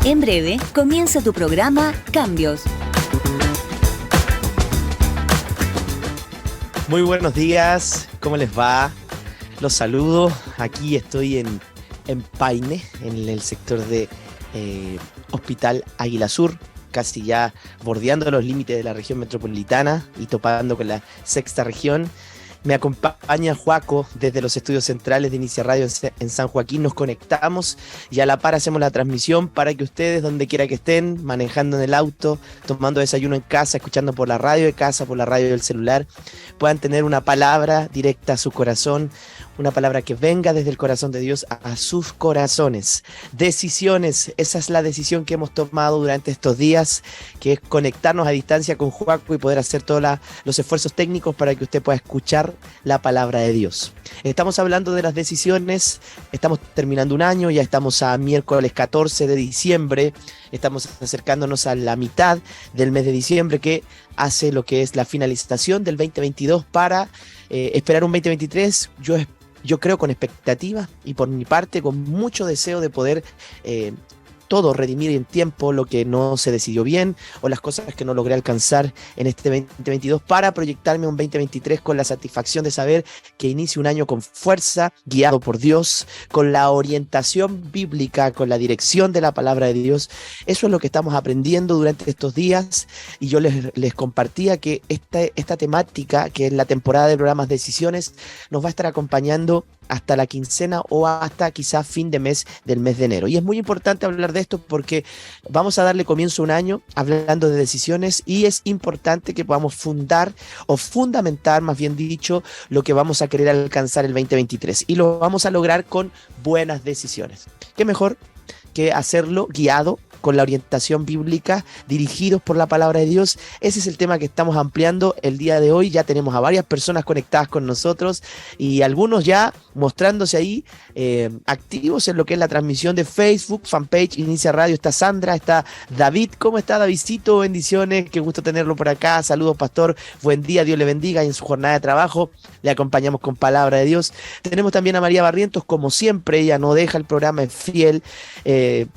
En breve comienza tu programa Cambios. Muy buenos días, ¿cómo les va? Los saludo, aquí estoy en Paine, en el sector de Hospital Águila Sur, casi ya bordeando los límites de la región metropolitana y topando con la sexta región. Me acompaña Joaco desde los estudios centrales de Inicia Radio en San Joaquín. Nos conectamos y a la par hacemos la transmisión para que ustedes, donde quiera que estén, manejando en el auto, tomando desayuno en casa, escuchando por la radio de casa, por la radio del celular, puedan tener una palabra directa a su corazón, una palabra que venga desde el corazón de Dios a sus corazones. Decisiones, esa es la decisión que hemos tomado durante estos días, que es conectarnos a distancia con Joaco y poder hacer todos los esfuerzos técnicos para que usted pueda escuchar la palabra de Dios. Estamos hablando de las decisiones, estamos terminando un año, ya estamos a miércoles 14 de diciembre, estamos acercándonos a la mitad del mes de diciembre, que hace lo que es la finalización del 2022 para esperar un 2023. Yo creo con expectativa y por mi parte con mucho deseo de poder todo redimir en tiempo lo que no se decidió bien o las cosas que no logré alcanzar en este 2022 para proyectarme un 2023 con la satisfacción de saber que inicio un año con fuerza, guiado por Dios, con la orientación bíblica, con la dirección de la palabra de Dios. Eso es lo que estamos aprendiendo durante estos días y yo les compartía que esta temática, que es la temporada de programas Decisiones, nos va a estar acompañando hasta la quincena o hasta quizás fin de mes del mes de enero. Y es muy importante hablar de esto porque vamos a darle comienzo a un año hablando de decisiones y es importante que podamos fundamentar, más bien dicho, lo que vamos a querer alcanzar el 2023. Y lo vamos a lograr con buenas decisiones. ¿Qué mejor que hacerlo guiado con la orientación bíblica, dirigidos por la palabra de Dios? Ese es el tema que estamos ampliando el día de hoy. Ya tenemos a varias personas conectadas con nosotros y algunos ya mostrándose ahí activos en lo que es la transmisión de Facebook, fanpage Inicia Radio. Está Sandra, está David. ¿Cómo está, Davidcito? Bendiciones, qué gusto tenerlo por acá. Saludos, pastor, buen día, Dios le bendiga. Y en su jornada de trabajo le acompañamos con palabra de Dios. Tenemos también a María Barrientos, como siempre, ella no deja el programa, es fiel,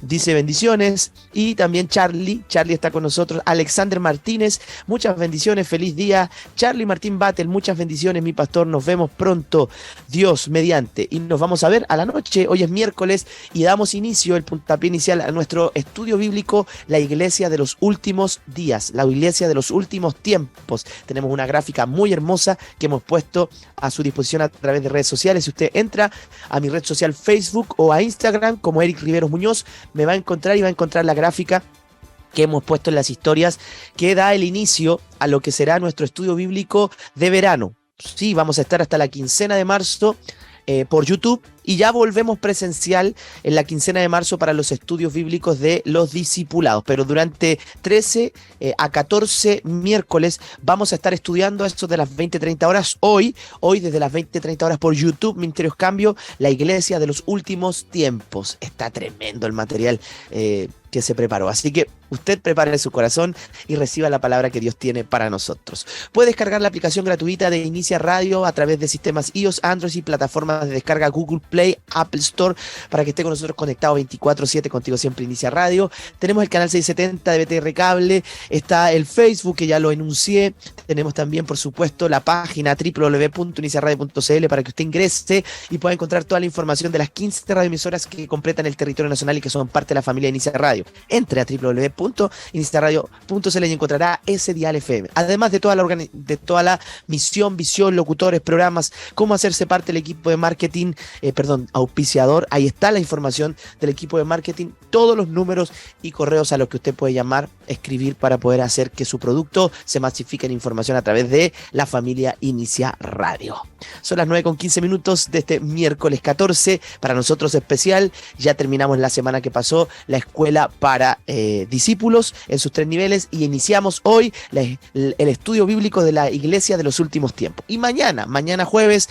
dice bendiciones. Y también Charlie está con nosotros. Alexander Martínez, muchas bendiciones, feliz día. Charlie Martín Battle, muchas bendiciones, mi pastor, nos vemos pronto, Dios mediante, y nos vamos a ver a la noche. Hoy es miércoles y damos inicio, el puntapié inicial, a nuestro estudio bíblico, la iglesia de los últimos días, la iglesia de los últimos tiempos. Tenemos una gráfica muy hermosa que hemos puesto a su disposición a través de redes sociales. Si usted entra a mi red social Facebook o a Instagram como Eric Riveros Muñoz, me va a encontrar y va a encontrar la gráfica que hemos puesto en las historias que da el inicio a lo que será nuestro estudio bíblico de verano. Sí, vamos a estar hasta la quincena de marzo por YouTube y ya volvemos presencial en la quincena de marzo para los estudios bíblicos de los discipulados, pero durante 13 a 14 miércoles vamos a estar estudiando esto de las 20-30 horas, hoy desde las 20-30 horas por YouTube, Ministerios Cambio, la iglesia de los últimos tiempos. Está tremendo el material que se preparó, así que usted prepare su corazón y reciba la palabra que Dios tiene para nosotros. Puede descargar la aplicación gratuita de Inicia Radio a través de sistemas iOS, Android y plataformas de descarga Google Play, Apple Store, para que esté con nosotros conectado 24/7, contigo siempre Inicia Radio. Tenemos el canal 670 de BTR Cable, está el Facebook que ya lo enuncié, tenemos también por supuesto la página www.iniciaradio.cl para que usted ingrese y pueda encontrar toda la información de las 15 radioemisoras que completan el territorio nacional y que son parte de la familia de Inicia Radio. Entre a www.iniciaradio.cl y encontrará ese dial FM. Además de toda la misión, visión, locutores, programas, cómo hacerse parte del equipo de marketing, auspiciador. Ahí está la información del equipo de marketing, todos los números y correos a los que usted puede llamar, escribir para poder hacer que su producto se masifique en información a través de la familia Inicia Radio. Son las 9:15 de este miércoles 14, para nosotros especial. Ya terminamos la semana que pasó la escuela para discípulos en sus 3 niveles y iniciamos hoy el estudio bíblico de la iglesia de los últimos tiempos. Y mañana jueves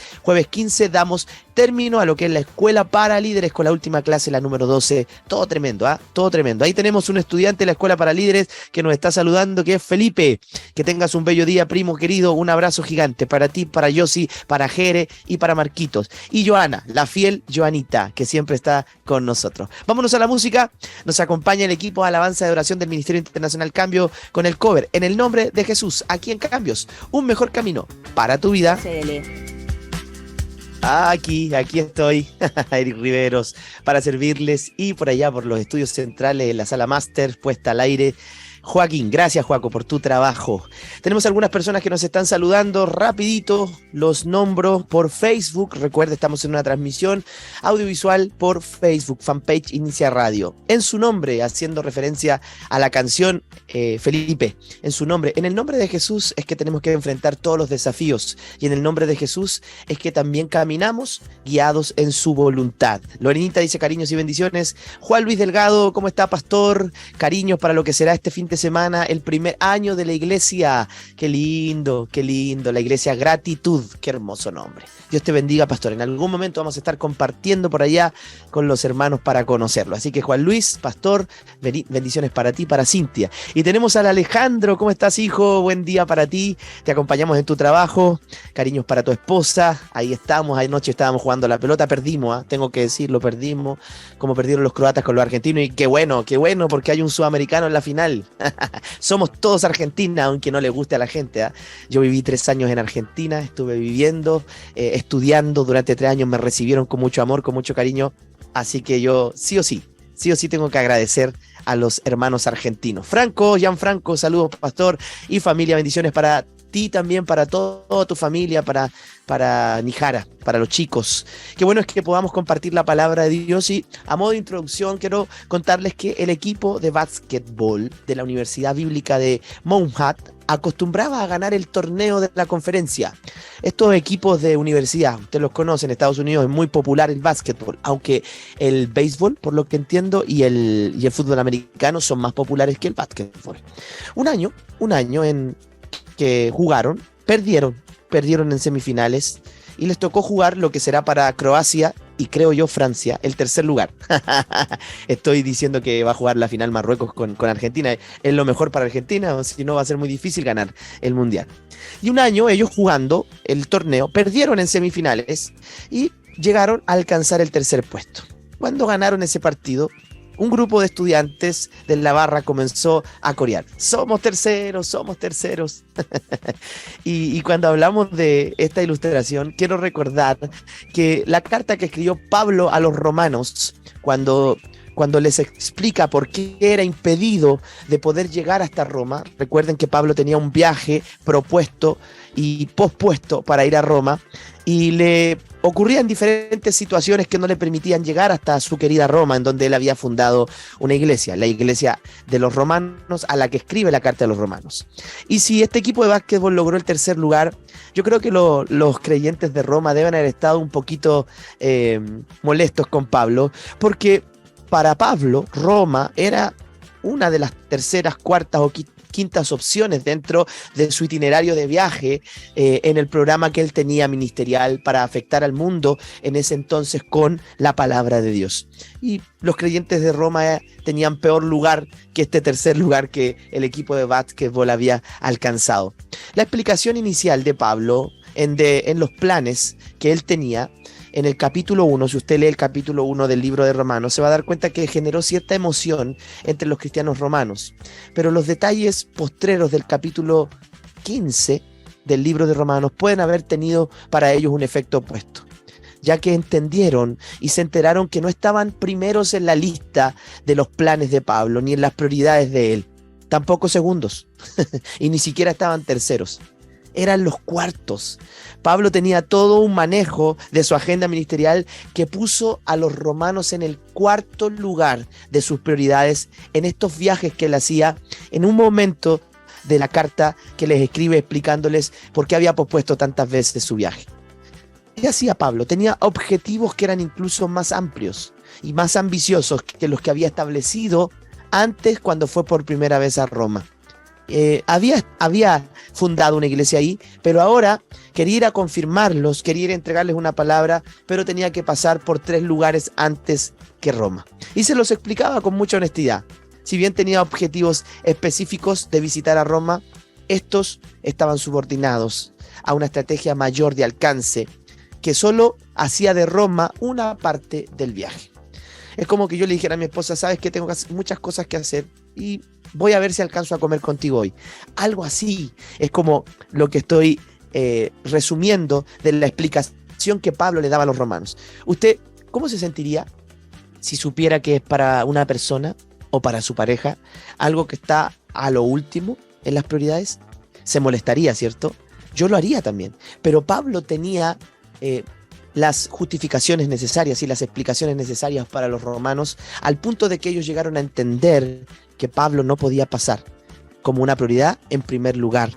15, damos término a lo que es la escuela para líderes con la última clase, la número 12. Todo tremendo, ¿ah? Todo tremendo. Ahí tenemos un estudiante de la escuela para líderes que nos está saludando, que es Felipe. Que tengas un bello día, primo querido. Un abrazo gigante para ti, para Yossi, para Jere y para Marquitos. Y Joana, la fiel Joanita, que siempre está con nosotros. Vámonos a la música. Nos acompaña el equipo de alabanza de oración del Ministerio Internacional Cambio con el cover En el nombre de Jesús. Aquí en Cambios, un mejor camino para tu vida. Aquí estoy, Eric Riveros, para servirles, y por allá por los estudios centrales de la sala máster puesta al aire, Joaquín. Gracias, Joaco, por tu trabajo. Tenemos algunas personas que nos están saludando. Rapidito los nombro por Facebook. Recuerda, estamos en una transmisión audiovisual por Facebook, fanpage Inicia Radio. En su nombre, haciendo referencia a la canción, Felipe, en su nombre, en el nombre de Jesús es que tenemos que enfrentar todos los desafíos, y en el nombre de Jesús es que también caminamos guiados en su voluntad. Lorenita dice cariños y bendiciones. Juan Luis Delgado, ¿cómo está, pastor? Cariños para lo que será este fin de semana, el primer año de la iglesia. Qué lindo, la iglesia Gratitud, qué hermoso nombre. Dios te bendiga, pastor. En algún momento vamos a estar compartiendo por allá con los hermanos para conocerlo. Así que Juan Luis, pastor, bendiciones para ti, para Cintia. Y tenemos al Alejandro. ¿Cómo estás, hijo? Buen día para ti. Te acompañamos en tu trabajo. Cariños para tu esposa. Ahí estamos. Anoche estábamos jugando la pelota. Perdimos, tengo que decirlo, perdimos. Como perdieron los croatas con los argentinos. Y qué bueno, porque hay un sudamericano en la final. Somos todos Argentina, aunque no le guste a la gente, ¿eh? Yo viví 3 años en Argentina. Estuve viviendo, estudiando durante 3 años. Me recibieron con mucho amor, con mucho cariño. Así que yo sí o sí tengo que agradecer a los hermanos argentinos. Gianfranco, saludos, pastor y familia, bendiciones para ti también, para toda tu familia, para Nijara, para los chicos. Qué bueno es que podamos compartir la palabra de Dios. Y a modo de introducción quiero contarles que el equipo de básquetbol de la Universidad Bíblica de Mount Hood acostumbraba a ganar el torneo de la conferencia. Estos equipos de universidad, ustedes los conocen, en Estados Unidos es muy popular el básquetbol, aunque el béisbol, por lo que entiendo, y el fútbol americano son más populares que el básquetbol. Un año en que jugaron, perdieron en semifinales, y les tocó jugar lo que será para Croacia y, creo yo, Francia, el tercer lugar. Estoy diciendo que va a jugar la final Marruecos con Argentina. Es lo mejor para Argentina, o si no va a ser muy difícil ganar el Mundial. Y un año ellos jugando el torneo, perdieron en semifinales y llegaron a alcanzar el tercer puesto. Cuando ganaron ese partido, un grupo de estudiantes de la barra comenzó a corear: somos terceros. y cuando hablamos de esta ilustración, quiero recordar que la carta que escribió Pablo a los romanos, cuando les explica por qué era impedido de poder llegar hasta Roma. Recuerden que Pablo tenía un viaje propuesto y pospuesto para ir a Roma, y le ocurrían diferentes situaciones que no le permitían llegar hasta su querida Roma, en donde él había fundado una iglesia, la iglesia de los romanos, a la que escribe la carta de los romanos. Y si este equipo de básquetbol logró el tercer lugar, yo creo que los creyentes de Roma deben haber estado un poquito molestos con Pablo, porque para Pablo Roma era una de las terceras, cuartas o quintas opciones dentro de su itinerario de viaje, en el programa que él tenía ministerial para afectar al mundo en ese entonces con la palabra de Dios. Y los creyentes de Roma tenían peor lugar que este tercer lugar que el equipo de básquetbol había alcanzado. La explicación inicial de Pablo en los planes que él tenía en el capítulo 1, si usted lee el capítulo 1 del libro de Romanos, se va a dar cuenta que generó cierta emoción entre los cristianos romanos. Pero los detalles postreros del capítulo 15 del libro de Romanos pueden haber tenido para ellos un efecto opuesto, ya que entendieron y se enteraron que no estaban primeros en la lista de los planes de Pablo, ni en las prioridades de él, tampoco segundos, y ni siquiera estaban terceros. Eran los cuartos. Pablo tenía todo un manejo de su agenda ministerial que puso a los romanos en el cuarto lugar de sus prioridades en estos viajes que él hacía, en un momento de la carta que les escribe explicándoles por qué había pospuesto tantas veces su viaje. ¿Qué hacía Pablo? Tenía objetivos que eran incluso más amplios y más ambiciosos que los que había establecido antes, cuando fue por primera vez a Roma. había fundado una iglesia ahí, pero ahora quería ir a confirmarlos, quería ir a entregarles una palabra, pero tenía que pasar por 3 lugares antes que Roma. Y se los explicaba con mucha honestidad. Si bien tenía objetivos específicos de visitar a Roma, estos estaban subordinados a una estrategia mayor de alcance que solo hacía de Roma una parte del viaje. Es como que yo le dijera a mi esposa, sabes que tengo muchas cosas que hacer y voy a ver si alcanzo a comer contigo hoy. Algo así es como lo que estoy resumiendo de la explicación que Pablo le daba a los romanos. ¿Usted cómo se sentiría si supiera que es para una persona o para su pareja algo que está a lo último en las prioridades? Se molestaría, ¿cierto? Yo lo haría también. Pero Pablo tenía las justificaciones necesarias y las explicaciones necesarias para los romanos, al punto de que ellos llegaron a entender que Pablo no podía pasar como una prioridad en primer lugar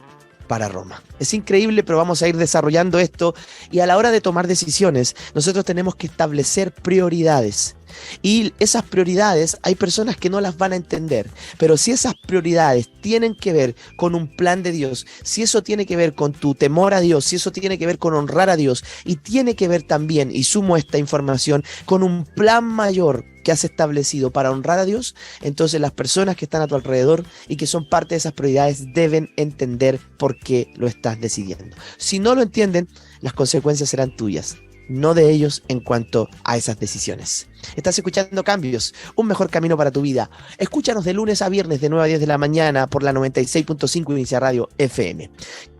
para Roma. Es increíble, pero vamos a ir desarrollando esto, y a la hora de tomar decisiones, nosotros tenemos que establecer prioridades. Y esas prioridades, hay personas que no las van a entender, pero si esas prioridades tienen que ver con un plan de Dios, si eso tiene que ver con tu temor a Dios, si eso tiene que ver con honrar a Dios, y tiene que ver también, y sumo esta información, con un plan mayor que has establecido para honrar a Dios, entonces las personas que están a tu alrededor y que son parte de esas prioridades deben entender por qué lo estás decidiendo. Si no lo entienden, las consecuencias serán tuyas, no de ellos en cuanto a esas decisiones. Estás escuchando Cambios, un mejor camino para tu vida. Escúchanos de lunes a viernes de 9 a 10 de la mañana por la 96.5 Inicia Radio FM.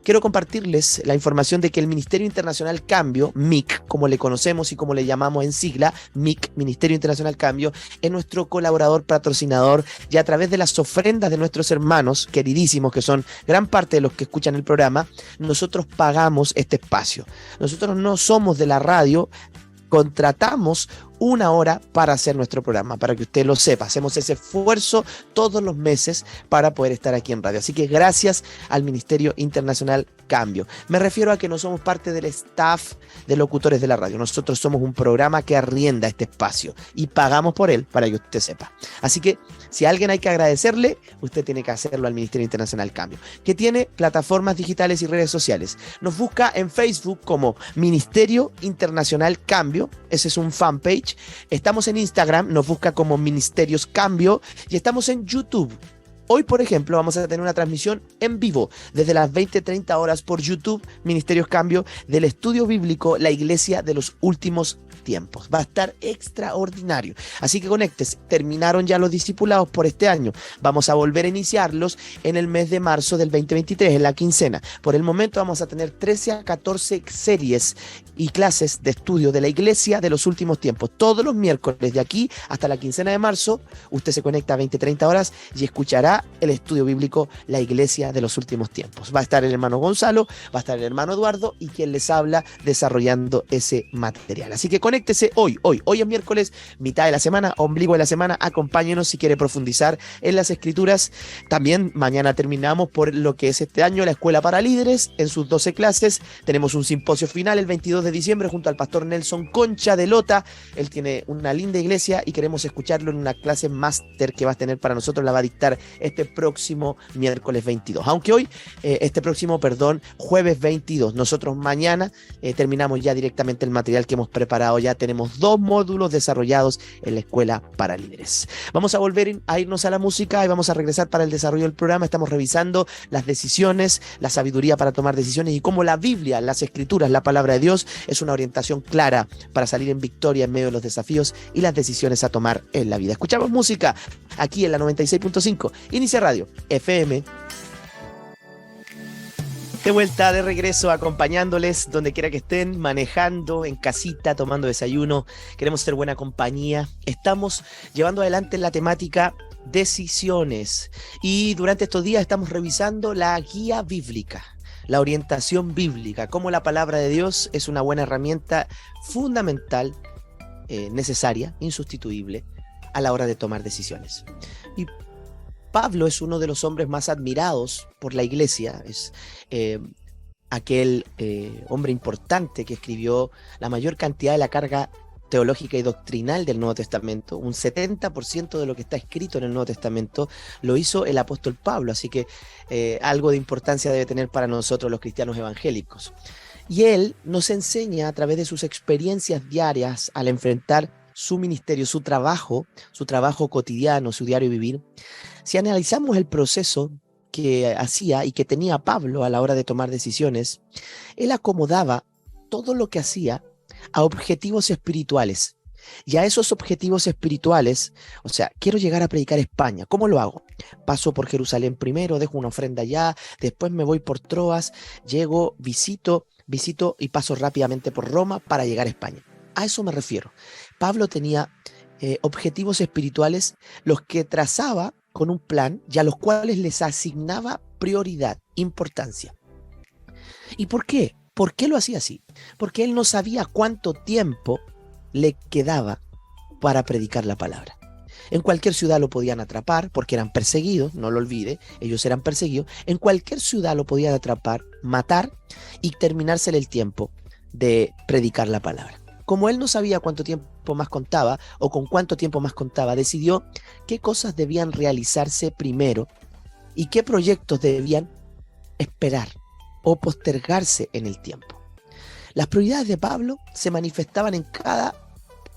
Quiero compartirles la información de que el Ministerio Internacional Cambio, MIC, como le conocemos y como le llamamos en sigla, MIC, Ministerio Internacional Cambio, es nuestro colaborador patrocinador, y a través de las ofrendas de nuestros hermanos queridísimos, que son gran parte de los que escuchan el programa, nosotros pagamos este espacio. Nosotros no somos de la radio, contratamos una hora para hacer nuestro programa, para que usted lo sepa. Hacemos ese esfuerzo todos los meses para poder estar aquí en radio. Así que gracias al Ministerio Internacional Cambio. Me refiero a que no somos parte del staff de locutores de la radio. Nosotros somos un programa que arrienda este espacio y pagamos por él, para que usted sepa. Así que si a alguien hay que agradecerle, usted tiene que hacerlo al Ministerio Internacional Cambio, que tiene plataformas digitales y redes sociales. Nos busca en Facebook como Ministerio Internacional Cambio. Ese es un fanpage. Estamos en Instagram, nos busca como Ministerios Cambio, y estamos en YouTube. Hoy, por ejemplo, vamos a tener una transmisión en vivo desde las 20:30 horas por YouTube, Ministerios Cambio, del estudio bíblico La Iglesia de los Últimos Tiempos. Va a estar extraordinario. Así que conéctese. Terminaron ya los discipulados por este año. Vamos a volver a iniciarlos en el mes de marzo del 2023, en la quincena. Por el momento vamos a tener 13 a 14 series y clases de estudio de la Iglesia de los Últimos Tiempos. Todos los miércoles de aquí hasta la quincena de marzo, usted se conecta a 20:30 horas y escuchará el estudio bíblico La Iglesia de los Últimos Tiempos. Va a estar el hermano Gonzalo, va a estar el hermano Eduardo y quien les habla desarrollando ese material. Así que conéctese hoy es miércoles, mitad de la semana, ombligo de la semana. Acompáñenos si quiere profundizar en las escrituras. También mañana terminamos por lo que es este año la Escuela para Líderes en sus 12 clases. Tenemos un simposio final el 22 de diciembre junto al pastor Nelson Concha de Lota. Él tiene una linda iglesia y queremos escucharlo en una clase máster que va a tener para nosotros. La va a dictar este próximo miércoles 22. Aunque hoy, jueves 22. Nosotros mañana terminamos ya directamente el material que hemos preparado. Ya tenemos 2 módulos desarrollados en la Escuela para Líderes. Vamos a volver a irnos a la música y vamos a regresar para el desarrollo del programa. Estamos revisando las decisiones, la sabiduría para tomar decisiones y cómo la Biblia, las Escrituras, la palabra de Dios es una orientación clara para salir en victoria en medio de los desafíos y las decisiones a tomar en la vida. Escuchamos música aquí en la 96.5 Inicia Radio FM. De vuelta, de regreso, acompañándoles donde quiera que estén, manejando, en casita, tomando desayuno. Queremos ser buena compañía. Estamos llevando adelante la temática decisiones y durante estos días estamos revisando la guía bíblica, la orientación bíblica, cómo la palabra de Dios es una buena herramienta fundamental, necesaria, insustituible a la hora de tomar decisiones. Y Pablo es uno de los hombres más admirados por la iglesia, es aquel hombre importante que escribió la mayor cantidad de la carga teológica y doctrinal del Nuevo Testamento. Un 70% de lo que está escrito en el Nuevo Testamento lo hizo el apóstol Pablo, así que algo de importancia debe tener para nosotros los cristianos evangélicos. Y él nos enseña a través de sus experiencias diarias al enfrentar su ministerio, su trabajo cotidiano, su diario vivir. Si analizamos el proceso que hacía y que tenía Pablo a la hora de tomar decisiones, él acomodaba todo lo que hacía a objetivos espirituales. Y a esos objetivos espirituales, o sea, quiero llegar a predicar España. ¿Cómo lo hago? Paso por Jerusalén primero, dejo una ofrenda allá, después me voy por Troas, llego, visito y paso rápidamente por Roma para llegar a España. A eso me refiero. Pablo tenía objetivos espirituales, los que trazaba con un plan y a los cuales les asignaba prioridad, importancia. ¿Y por qué? ¿Por qué lo hacía así? Porque él no sabía cuánto tiempo le quedaba para predicar la palabra. En cualquier ciudad lo podían atrapar porque eran perseguidos, no lo olvide, ellos eran perseguidos. En cualquier ciudad lo podían atrapar, matar y terminársele el tiempo de predicar la palabra. Como él no sabía cuánto tiempo más contaba o con cuánto tiempo más contaba, decidió qué cosas debían realizarse primero y qué proyectos debían esperar o postergarse en el tiempo. Las prioridades de Pablo se manifestaban en cada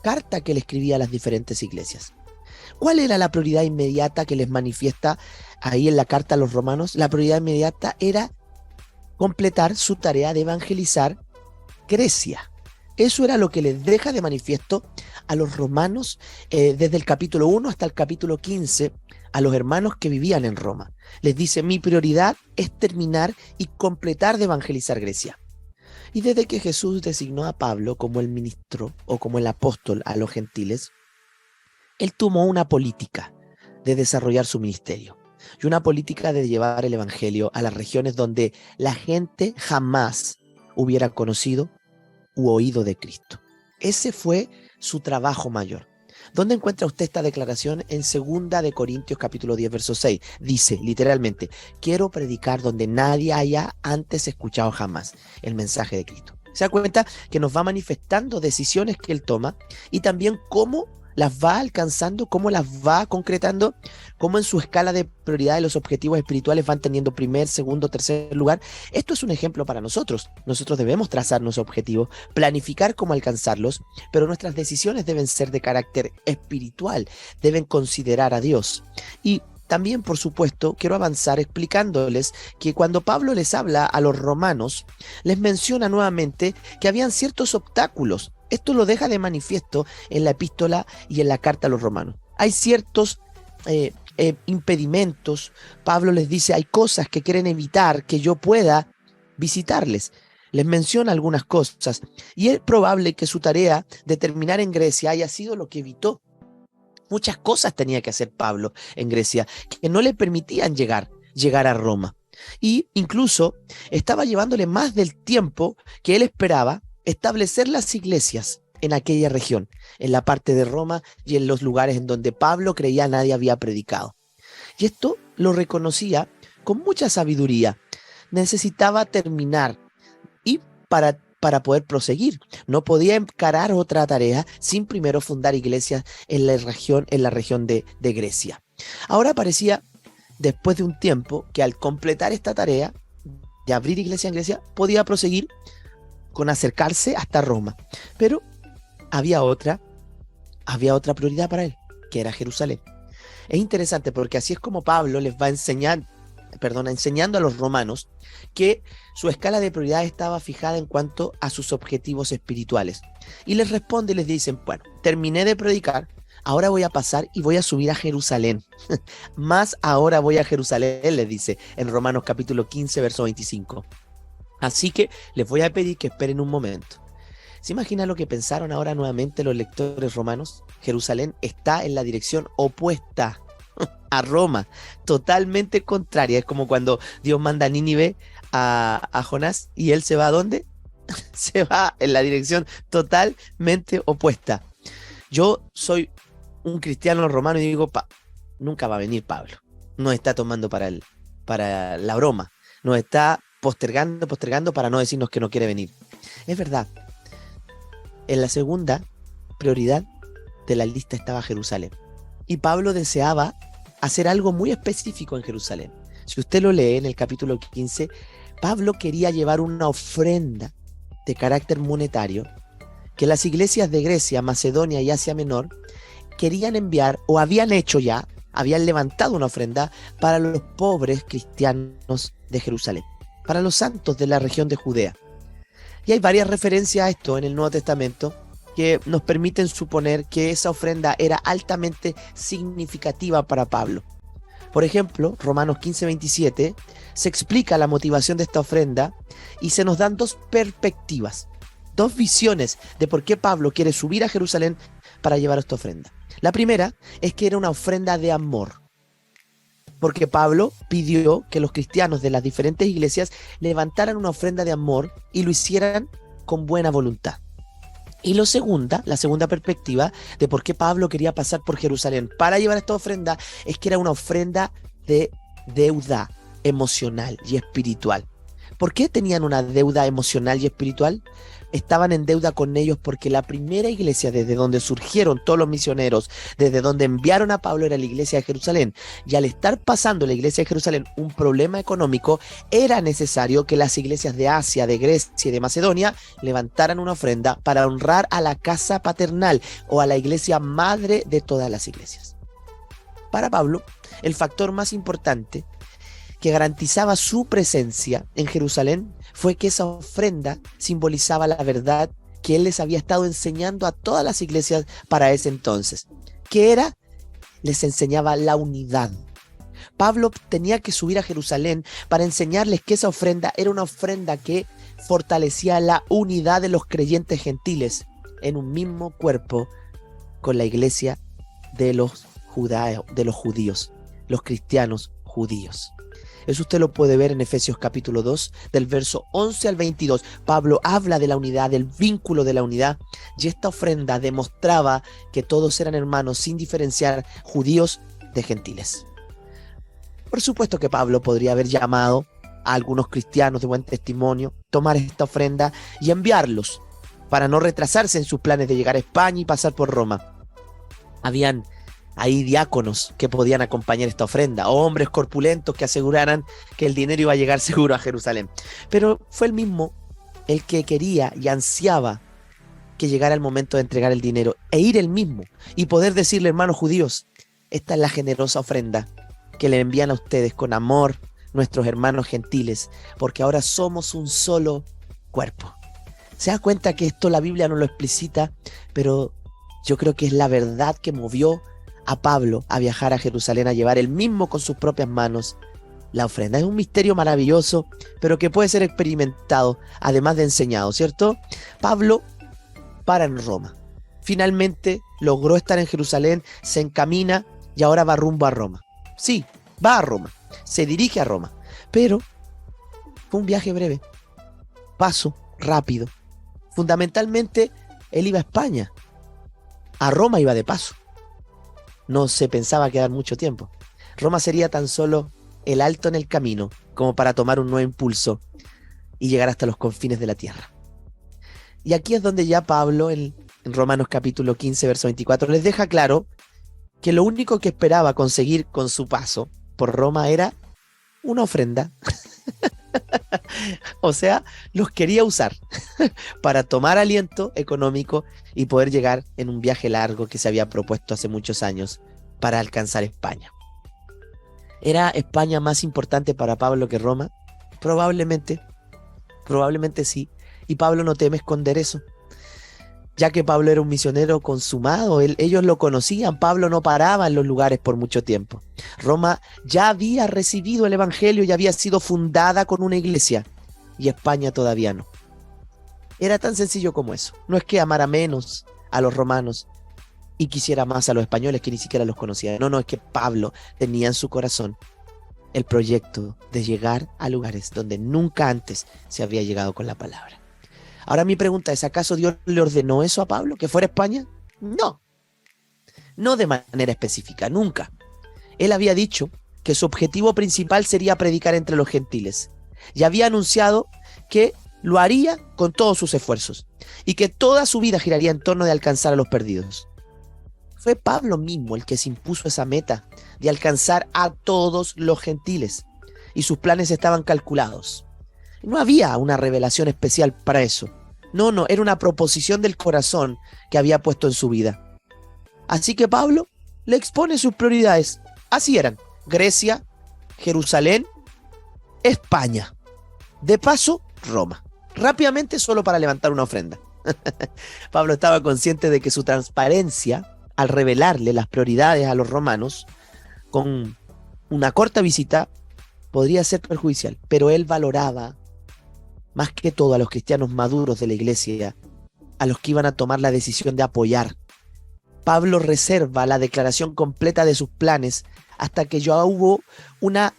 carta que le escribía a las diferentes iglesias. ¿Cuál era la prioridad inmediata que les manifiesta ahí en la carta a los romanos? La prioridad inmediata era completar su tarea de evangelizar Grecia. Eso era lo que les deja de manifiesto a los romanos desde el capítulo 1 hasta el capítulo 15, a los hermanos que vivían en Roma. Les dice, mi prioridad es terminar y completar de evangelizar Grecia. Y desde que Jesús designó a Pablo como el ministro o como el apóstol a los gentiles, él tomó una política de desarrollar su ministerio y una política de llevar el evangelio a las regiones donde la gente jamás hubiera conocido u oído de Cristo. Ese fue su trabajo mayor. ¿Dónde encuentra usted esta declaración? En 2 de Corintios capítulo 10, verso 6. Dice literalmente, quiero predicar donde nadie haya antes escuchado jamás el mensaje de Cristo. ¿Se da cuenta que nos va manifestando decisiones que él toma y también cómo las va alcanzando, cómo las va concretando, cómo en su escala de prioridad los objetivos espirituales van teniendo primer, segundo, tercer lugar? Esto es un ejemplo para nosotros. Nosotros debemos trazarnos objetivos, planificar cómo alcanzarlos, pero nuestras decisiones deben ser de carácter espiritual, deben considerar a Dios. Y también, por supuesto, quiero avanzar explicándoles que cuando Pablo les habla a los romanos, les menciona nuevamente que habían ciertos obstáculos. Esto lo deja de manifiesto en la epístola y en la carta a los romanos. Hay ciertos impedimentos. Pablo les dice, hay cosas que quieren evitar que yo pueda visitarles. Les menciona algunas cosas y es probable que su tarea de terminar en Grecia haya sido lo que evitó. Muchas cosas tenía que hacer Pablo en Grecia que no le permitían llegar a Roma. Y incluso estaba llevándole más del tiempo que él esperaba establecer las iglesias en aquella región, en la parte de Roma y en los lugares en donde Pablo creía nadie había predicado. Y esto lo reconocía con mucha sabiduría. Necesitaba terminar y para poder proseguir. No podía encarar otra tarea sin primero fundar iglesias en la región de Grecia. Ahora parecía, después de un tiempo, que al completar esta tarea de abrir iglesia en Grecia, podía proseguir con acercarse hasta Roma. Pero había otra prioridad para él, que era Jerusalén. Es interesante porque así es como Pablo les va enseñando a los romanos que su escala de prioridad estaba fijada en cuanto a sus objetivos espirituales. Y les responde y les dicen, bueno, terminé de predicar, ahora voy a pasar y voy a subir a Jerusalén. Más ahora voy a Jerusalén, les dice en Romanos capítulo 15, verso 25. Así que les voy a pedir que esperen un momento. ¿Se imagina lo que pensaron ahora nuevamente los lectores romanos? Jerusalén está en la dirección opuesta a Roma, totalmente contraria. Es como cuando Dios manda a Nínive a Jonás y él se va ¿a dónde? Se va en la dirección totalmente opuesta. Yo soy un cristiano romano y digo, nunca va a venir Pablo. Nos está tomando para la broma. Nos está postergando para no decirnos que no quiere venir. Es verdad. En la segunda prioridad de la lista estaba Jerusalén. Y Pablo deseaba hacer algo muy específico en Jerusalén. Si usted lo lee en el capítulo 15, Pablo quería llevar una ofrenda de carácter monetario que las iglesias de Grecia, Macedonia y Asia Menor querían enviar o habían hecho ya, habían levantado una ofrenda para los pobres cristianos de Jerusalén, para los santos de la región de Judea. Y hay varias referencias a esto en el Nuevo Testamento que nos permiten suponer que esa ofrenda era altamente significativa para Pablo. Por ejemplo, Romanos 15:27, se explica la motivación de esta ofrenda y se nos dan dos perspectivas, dos visiones de por qué Pablo quiere subir a Jerusalén para llevar esta ofrenda. La primera es que era una ofrenda de amor, porque Pablo pidió que los cristianos de las diferentes iglesias levantaran una ofrenda de amor y lo hicieran con buena voluntad. Y la segunda perspectiva de por qué Pablo quería pasar por Jerusalén para llevar esta ofrenda es que era una ofrenda de deuda emocional y espiritual. ¿Por qué tenían una deuda emocional y espiritual? Estaban en deuda con ellos porque la primera iglesia desde donde surgieron todos los misioneros, desde donde enviaron a Pablo, era la iglesia de Jerusalén. Y al estar pasando la iglesia de Jerusalén un problema económico, era necesario que las iglesias de Asia, de Grecia y de Macedonia levantaran una ofrenda para honrar a la casa paternal o a la iglesia madre de todas las iglesias. Para Pablo, el factor más importante que garantizaba su presencia en Jerusalén fue que esa ofrenda simbolizaba la verdad que él les había estado enseñando a todas las iglesias para ese entonces, que era, les enseñaba la unidad. Pablo tenía que subir a Jerusalén para enseñarles que esa ofrenda era una ofrenda que fortalecía la unidad de los creyentes gentiles en un mismo cuerpo con la iglesia de los judíos, los cristianos judíos. Eso usted lo puede ver en Efesios capítulo 2, del verso 11 al 22. Pablo habla de la unidad, del vínculo de la unidad, y esta ofrenda demostraba que todos eran hermanos sin diferenciar judíos de gentiles. Por supuesto que Pablo podría haber llamado a algunos cristianos de buen testimonio, tomar esta ofrenda y enviarlos para no retrasarse en sus planes de llegar a España y pasar por Roma. Habían ahí diáconos que podían acompañar esta ofrenda, o hombres corpulentos que aseguraran que el dinero iba a llegar seguro a Jerusalén. Pero fue él mismo el que quería y ansiaba que llegara el momento de entregar el dinero e ir él mismo y poder decirle: hermanos judíos, esta es la generosa ofrenda que le envían a ustedes con amor nuestros hermanos gentiles, porque ahora somos un solo cuerpo. Se da cuenta que esto la Biblia no lo explicita, pero yo creo que es la verdad que movió a Pablo a viajar a Jerusalén, a llevar él mismo con sus propias manos la ofrenda. Es un misterio maravilloso, pero que puede ser experimentado, además de enseñado, ¿cierto? Pablo para en Roma. Finalmente logró estar en Jerusalén, se encamina y ahora va rumbo a Roma. Sí, va a Roma, se dirige a Roma, pero fue un viaje breve, paso rápido. Fundamentalmente, él iba a España, a Roma iba de paso. No se pensaba quedar mucho tiempo. Roma sería tan solo el alto en el camino como para tomar un nuevo impulso y llegar hasta los confines de la tierra. Y aquí es donde ya Pablo, en Romanos capítulo 15, verso 24, les deja claro que lo único que esperaba conseguir con su paso por Roma era una ofrenda. O sea, los quería usar para tomar aliento económico y poder llegar en un viaje largo que se había propuesto hace muchos años para alcanzar España. ¿Era España más importante para Pablo que Roma? Probablemente sí. Y Pablo no teme esconder eso, ya que Pablo era un misionero consumado. Ellos lo conocían. Pablo no paraba en los lugares por mucho tiempo. Roma ya había recibido el evangelio y había sido fundada con una iglesia, y España todavía no. Era tan sencillo como eso. No es que amara menos a los romanos y quisiera más a los españoles que ni siquiera los conocía. No, es que Pablo tenía en su corazón el proyecto de llegar a lugares donde nunca antes se había llegado con la palabra. Ahora mi pregunta es: ¿acaso Dios le ordenó eso a Pablo, que fuera a España? No de manera específica, nunca. Él había dicho que su objetivo principal sería predicar entre los gentiles, y había anunciado que lo haría con todos sus esfuerzos y que toda su vida giraría en torno de alcanzar a los perdidos. Fue Pablo mismo el que se impuso esa meta de alcanzar a todos los gentiles, y sus planes estaban calculados. No había una revelación especial para eso. No, era una proposición del corazón que había puesto en su vida. Así que Pablo le expone sus prioridades. Así eran: Grecia, Jerusalén, España. De paso, Roma. Rápidamente, solo para levantar una ofrenda. Pablo estaba consciente de que su transparencia, al revelarle las prioridades a los romanos, con una corta visita, podría ser perjudicial, pero él valoraba más que todo a los cristianos maduros de la iglesia, a los que iban a tomar la decisión de apoyar. Pablo reserva la declaración completa de sus planes hasta que ya hubo una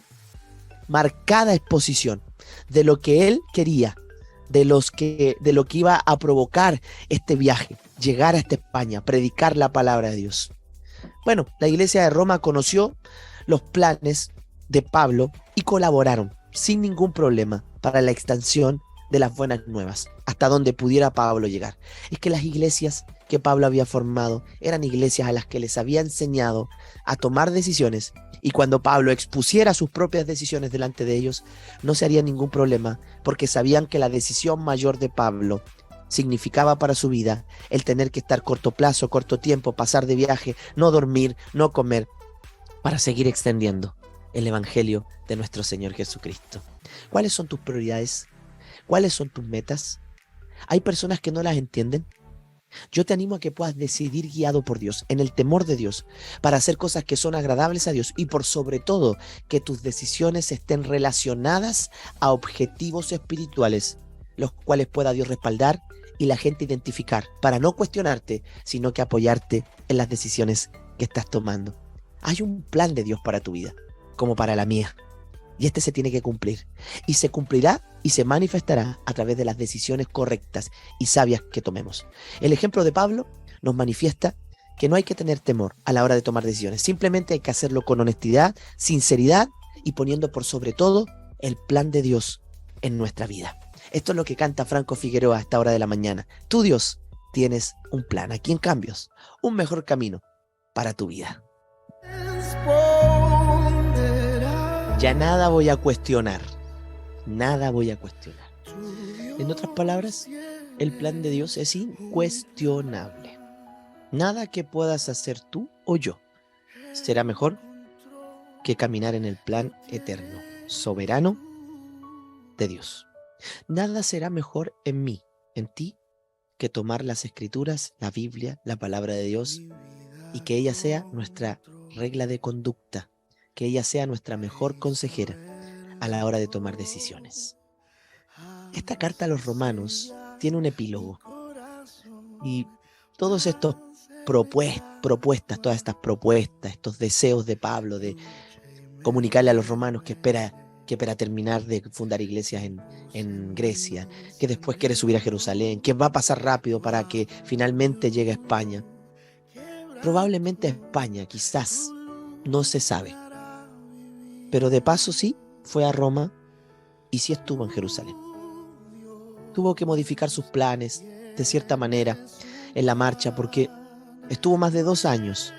marcada exposición de lo que él quería, de lo que iba a provocar este viaje, llegar hasta España, predicar la palabra de Dios. Bueno, la iglesia de Roma conoció los planes de Pablo y colaboraron sin ningún problema para la extensión de las buenas nuevas, hasta donde pudiera Pablo llegar. Es que las iglesias que Pablo había formado eran iglesias a las que les había enseñado a tomar decisiones, y cuando Pablo expusiera sus propias decisiones delante de ellos, no se haría ningún problema, porque sabían que la decisión mayor de Pablo significaba para su vida el tener que estar corto plazo, corto tiempo, pasar de viaje, no dormir, no comer, para seguir extendiendo el evangelio de nuestro Señor Jesucristo. ¿Cuáles son tus prioridades? ¿Cuáles son tus metas? Hay personas que no las entienden. Yo te animo a que puedas decidir guiado por Dios, en el temor de Dios, para hacer cosas que son agradables a Dios, y por sobre todo que tus decisiones estén relacionadas a objetivos espirituales, los cuales pueda Dios respaldar y la gente identificar, para no cuestionarte, sino que apoyarte en las decisiones que estás tomando. Hay un plan de Dios para tu vida, como para la mía. Y este se tiene que cumplir. Y se cumplirá y se manifestará a través de las decisiones correctas y sabias que tomemos. El ejemplo de Pablo nos manifiesta que no hay que tener temor a la hora de tomar decisiones. Simplemente hay que hacerlo con honestidad, sinceridad y poniendo por sobre todo el plan de Dios en nuestra vida. Esto es lo que canta Franco Figueroa a esta hora de la mañana. Tú, Dios, tienes un plan. Aquí en Cambios, un mejor camino para tu vida. Ya nada voy a cuestionar. Nada voy a cuestionar. En otras palabras, el plan de Dios es incuestionable. Nada que puedas hacer tú o yo será mejor que caminar en el plan eterno, soberano de Dios. Nada será mejor en mí, en ti, que tomar las Escrituras, la Biblia, la palabra de Dios, y que ella sea nuestra regla de conducta, que ella sea nuestra mejor consejera a la hora de tomar decisiones. Esta carta a los romanos tiene un epílogo, y todos estos propuestas, todas estas propuestas, estos deseos de Pablo de comunicarle a los romanos que espera terminar de fundar iglesias en Grecia, que después quiere subir a Jerusalén, que va a pasar rápido para que finalmente llegue a España. Probablemente a España, quizás, no se sabe. Pero de paso sí, fue a Roma y sí estuvo en Jerusalén. Tuvo que modificar sus planes, de cierta manera, en la marcha, porque estuvo más de 2 años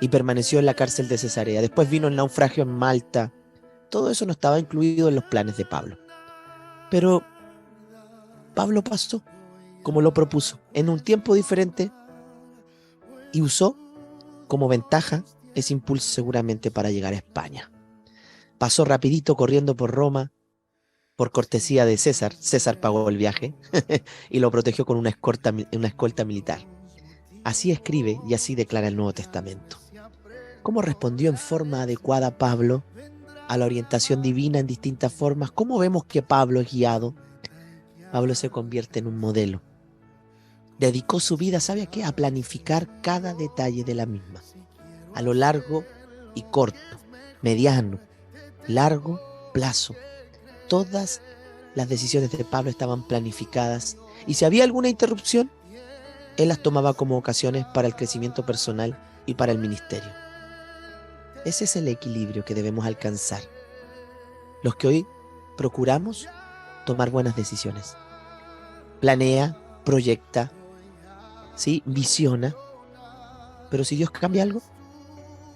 y permaneció en la cárcel de Cesarea. Después vino el naufragio en Malta. Todo eso no estaba incluido en los planes de Pablo. Pero Pablo pasó, como lo propuso, en un tiempo diferente, y usó como ventaja ese impulso seguramente para llegar a España. Pasó rapidito corriendo por Roma, por cortesía de César. César pagó el viaje y lo protegió con una escolta militar. Así escribe y así declara el Nuevo Testamento. ¿Cómo respondió en forma adecuada Pablo a la orientación divina en distintas formas? ¿Cómo vemos que Pablo es guiado? Pablo se convierte en un modelo. Dedicó su vida, ¿sabe a qué? A planificar cada detalle de la misma, a lo largo y corto, mediano, largo plazo. Todas las decisiones de Pablo estaban planificadas, y si había alguna interrupción, él las tomaba como ocasiones para el crecimiento personal y para el ministerio. Ese es el equilibrio que debemos alcanzar. Los que hoy procuramos tomar buenas decisiones. Planea, proyecta, ¿sí? Visiona. Pero si Dios cambia algo,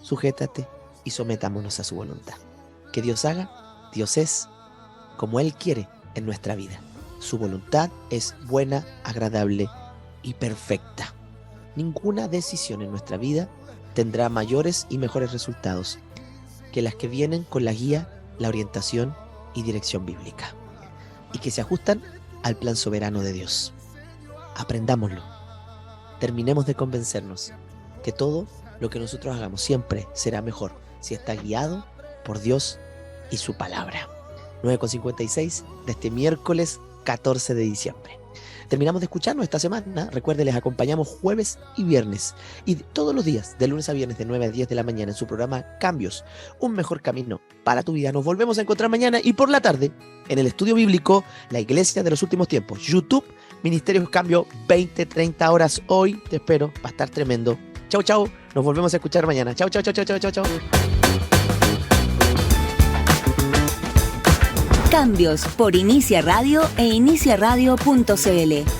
sujétate y sometámonos a su voluntad. Que Dios haga, Dios es como Él quiere en nuestra vida. Su voluntad es buena, agradable y perfecta. Ninguna decisión en nuestra vida tendrá mayores y mejores resultados que las que vienen con la guía, la orientación y dirección bíblica, y que se ajustan al plan soberano de Dios. Aprendámoslo. Terminemos de convencernos que todo lo que nosotros hagamos siempre será mejor si está guiado por Dios y su palabra. 9:56 de este miércoles 14 de diciembre. Terminamos de escucharnos esta semana. Recuerden, les acompañamos jueves y viernes y todos los días, de lunes a viernes, de 9 a 10 de la mañana en su programa Cambios, un mejor camino para tu vida. Nos volvemos a encontrar mañana y por la tarde en el estudio bíblico La Iglesia de los Últimos Tiempos. YouTube, Ministerios Cambio, 20-30 horas. Hoy te espero, va a estar tremendo. Chau, chau. Nos volvemos a escuchar mañana. Chau, chau, chau, chau, chau, chau. Cambios por Inicia Radio e iniciaradio.cl.